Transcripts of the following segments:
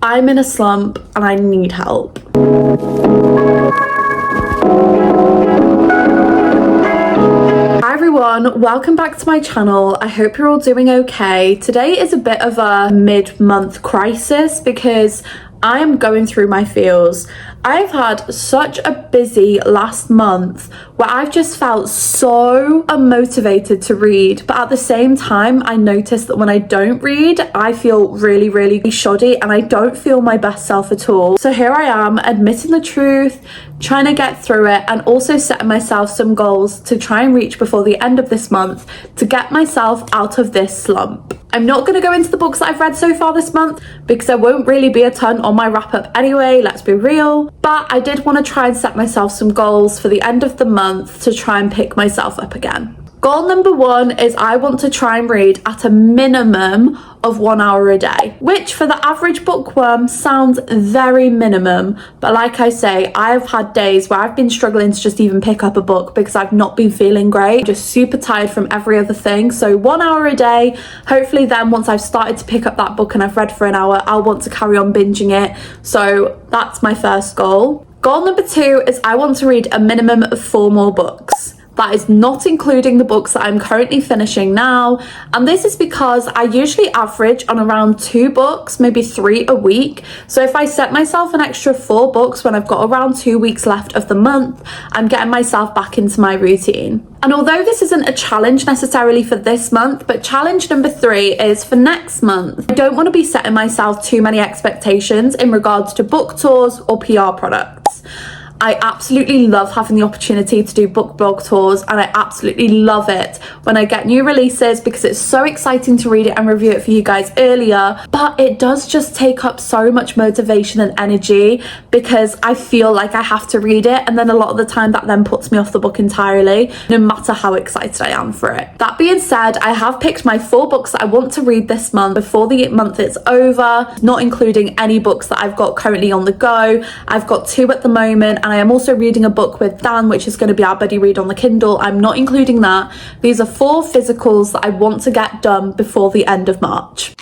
I'm in a slump and I need help. Hi everyone, welcome back to my channel. I hope you're all doing okay. Today is a bit of a mid-month crisis because I am going through my feels. I've had such a busy last month where I've just felt so unmotivated to read, but at the same time I notice that when I don't read I feel really shoddy and I don't feel my best self at all. So here I am admitting the truth, trying to get through it, and also setting myself some goals to try and reach before the end of this month to get myself out of this slump. I'm not going to go into the books that I've read so far this month because there won't really be a ton on my wrap up anyway, let's be real. But I did want to try and set myself some goals for the end of the month to try and pick myself up again. Goal number 1 is I want to try and read at a minimum of 1 hour a day, which for the average bookworm sounds very minimum. But like I say, I've had days where I've been struggling to just even pick up a book because I've not been feeling great, just super tired from every other thing. So 1 hour a day, hopefully then once I've started to pick up that book and I've read for an hour, I'll want to carry on binging it. So that's my first goal. Goal number 2 is I want to read a minimum of 4 more books. That is not including the books that I'm currently finishing now. And this is because I usually average on around 2 books, maybe 3 a week. So if I set myself an extra 4 books when I've got around 2 weeks left of the month, I'm getting myself back into my routine. And although this isn't a challenge necessarily for this month, but challenge number 3 is for next month. I don't want to be setting myself too many expectations in regards to book tours or PR products. I absolutely love having the opportunity to do book blog tours, and I absolutely love it when I get new releases because it's so exciting to read it and review it for you guys earlier. But it does just take up so much motivation and energy because I feel like I have to read it, and then a lot of the time that then puts me off the book entirely, no matter how excited I am for it. That being said, I have picked my 4 books that I want to read this month before the month is over, not including any books that I've got currently on the go. I've got 2 at the moment, and I am also reading a book with Dan, which is going to be our buddy read on the Kindle. I'm not including that. These are 4 physicals that I want to get done before the end of March.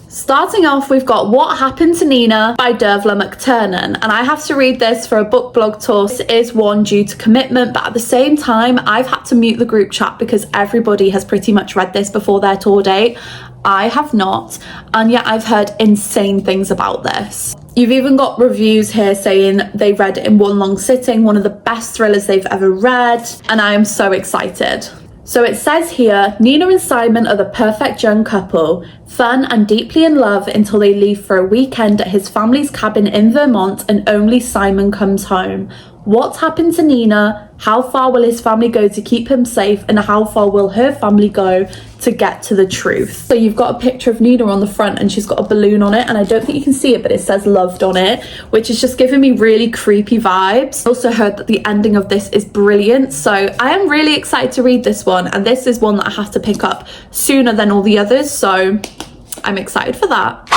Starting off, we've got What Happened to Nina by Dervla McTernan, and I have to read this for a book blog tour. This is one due to commitment, but at the same time, I've had to mute the group chat because everybody has pretty much read this before their tour date. I have not, and yet I've heard insane things about this. You've even got reviews here saying they read it in one long sitting, one of the best thrillers they've ever read, and I am so excited. So it says here, Nina and Simon are the perfect young couple, fun and deeply in love until they leave for a weekend at his family's cabin in Vermont and only Simon comes home. What happened to Nina? How far will his family go to keep him safe? And how far will her family go to get to the truth? So you've got a picture of Nina on the front and she's got a balloon on it, and I don't think you can see it, but it says loved on it, which is just giving me really creepy vibes. I also heard that the ending of this is brilliant, so I am really excited to read this one, and this is one that I have to pick up sooner than all the others, so I'm excited for that.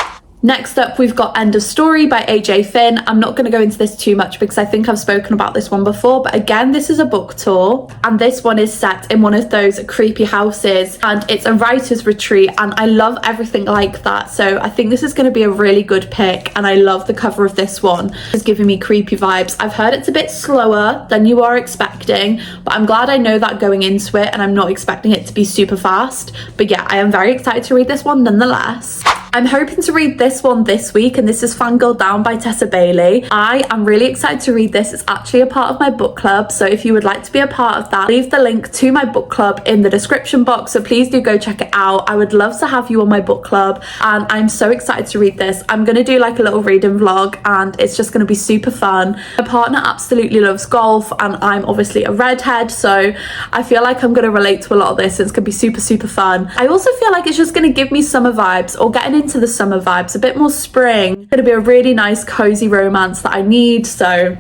Next up, we've got End of Story by AJ Finn. I'm not going to go into this too much because I think I've spoken about this one before, but again, this is a book tour, and this one is set in one of those creepy houses, and it's a writer's retreat, and I love everything like that, so I think this is going to be a really good pick, and I love the cover of this one. It's giving me creepy vibes. I've heard it's a bit slower than you are expecting, but I'm glad I know that going into it, and I'm not expecting it to be super fast. But yeah, I am very excited to read this one nonetheless. I'm hoping to read this one this week, and this is Fangirl Down by Tessa Bailey. I am really excited to read this. It's actually a part of my book club, so if you would like to be a part of that, leave the link to my book club in the description box, so please do go check it out. I would love to have you on my book club, and I'm so excited to read this. I'm going to do like a little reading vlog, and it's just going to be super fun. My partner absolutely loves golf, and I'm obviously a redhead, so I feel like I'm going to relate to a lot of this, and it's going to be super fun. I also feel like it's just going to give me summer vibes, or getting into the summer vibes, a bit more spring. It's going to be a really nice cozy romance that I need, so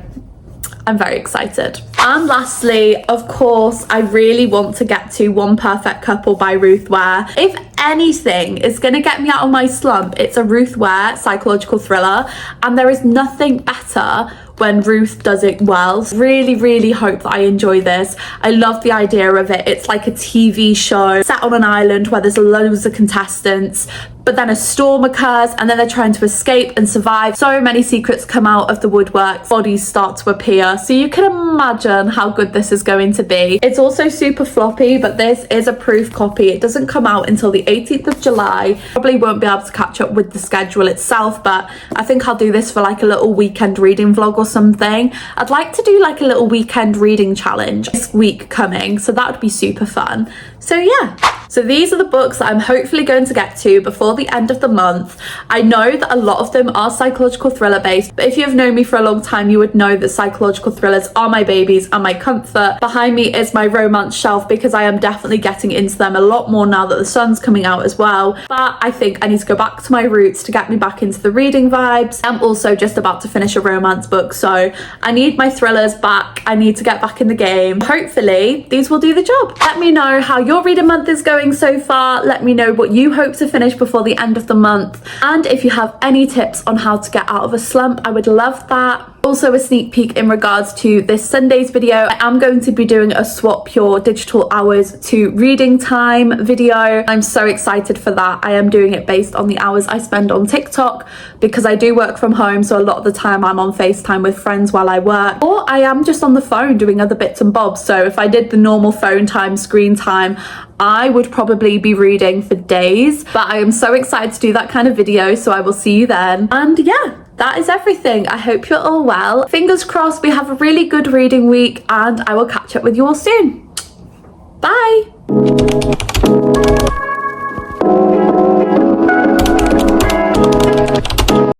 I'm very excited. And lastly, of course, I really want to get to One Perfect Couple by Ruth Ware. If anything is going to get me out of my slump, it's a Ruth Ware psychological thriller, and there is nothing better when Ruth does it well. Really hope that I enjoy this. I love the idea of it. It's like a TV show set on an island where there's loads of contestants, but then a storm occurs and then they're trying to escape and survive. So many secrets come out of the woodwork, bodies start to appear, so you can imagine how good this is going to be. It's also super floppy, but this is a proof copy. It doesn't come out until the 18th of July. Probably won't be able to catch up with the schedule itself, but I think I'll do this for like a little weekend reading vlog or something. I'd like to do like a little weekend reading challenge this week coming, so that would be super fun. So yeah, so these are the books that I'm hopefully going to get to before the end of the month. I know that a lot of them are psychological thriller based, but if you have known me for a long time, you would know that psychological thrillers are my babies and my comfort. Behind me is my romance shelf because I am definitely getting into them a lot more now that the sun's coming out as well. But I think I need to go back to my roots to get me back into the reading vibes. I'm also just about to finish a romance book, so I need my thrillers back. I need to get back in the game. Hopefully these will do the job. Let me know how your reading month is going so far. Let me know what you hope to finish before the end of the month, and if you have any tips on how to get out of a slump, I would love that. Also a sneak peek in regards to this Sunday's video. I am going to be doing a swap your digital hours to reading time video. I'm so excited for that. I am doing it based on the hours I spend on TikTok because I do work from home, so a lot of the time I'm on FaceTime with friends while I work, or I am just on the phone doing other bits and bobs. So if I did the normal phone time, screen time, I would probably be reading for days, but I am so excited to do that kind of video, so I will see you then. And yeah, that is everything. I hope you're all well. Fingers crossed we have a really good reading week, and I will catch up with you all soon. Bye.